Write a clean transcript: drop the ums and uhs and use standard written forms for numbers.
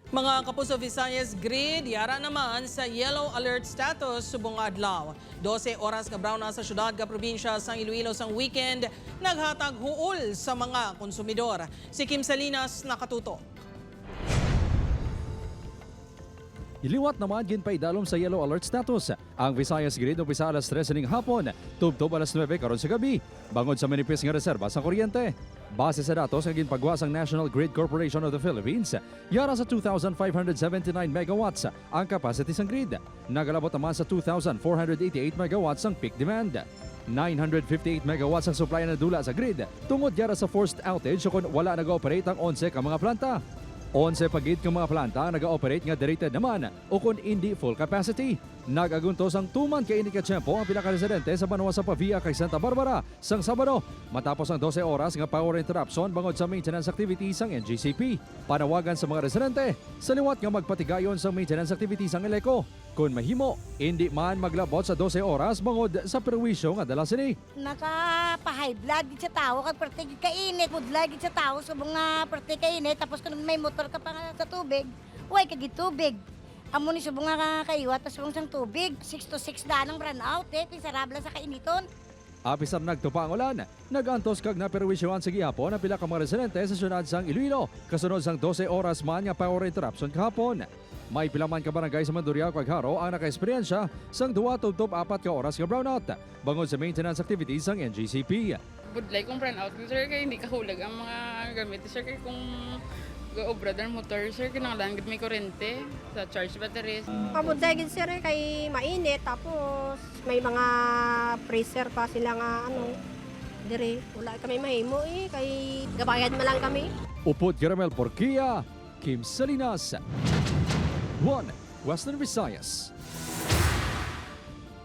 Mga kapuso Visayas grid, yara naman sa yellow alert status subong adlaw. 12 oras nga brown na sa syudad ka probinsya sang Iloilo sang weekend, naghatag huol sa mga konsumidor. Si Kim Salinas nakatuto. Iliwat naman ginpaidalom sa yellow alert status. Ang Visayas grid umpisa alas 13 ning hapon, tubtob alas 9 karon sa gabi, bangod sa manipis nga reserba sa kuryente. Base sa datos nga ginpagwa sang National Grid Corporation of the Philippines, yara sa 2,579 megawatts ang capacity sang grid. Nagalabot naman sa 2,488 megawatts ang peak demand. 958 megawatts ang supply na dula sa grid tungod yara sa forced outage kung wala nag-ooperate ang 11 ka mga planta. 11 pagid ng mga planta nag-ooperate nga derated naman o kung hindi full capacity. Nag-aguntos ang 2 man kay inikatsyempo ang pinaka-residente sa Banwa sa Pavia kay Santa Barbara sang Sabado matapos ang 12 oras nga power interruption bangod sa maintenance activities ang NGCP. Panawagan sa mga residente sa liwat nga magpatigayon sa maintenance activities ang Eleco. Kung mahimo, hindi man maglabot sa 12 oras bangod sa perwisyo nga dala sini. Nakapahay blood gid sa tao kag parte gid kainit, budlay gid sa tao sa mga parte kainit tapos kung may motor ka pa nga sa tubig, way kag tubig. Amo ni subong nga kaiwat tas subong sang tubig, 6 to 6 daan ang run out pinsarabla sa kainiton. Apisar nagtupa ang ulan, nagantos kag naperwisyoan sa gihapon ang pila ka mga residente sa syudad sang Iloilo kasunod sang 12 oras man nga power interruption kahapon. May pila man ka barangay sa Mandurriao kag Haro ang naka-eksperyensya sang 2 tubtob 4 ka oras nga brownout bangod sa maintenance activities sang NGCP. Budlay kung brownout, sir, kaya hindi kahulag ang mga gamit. Sir, kaya kung go-obra ng motor, sir, kinanglan gid may kurente sa charge batteries. Pabudlay gid sir kay mainit tapos may mga freezer pa sila nga dire wala kami mahimo kay gabayan man lang kami. Upod Caramel Porquia, Kim Salinas, 1 Western Visayas.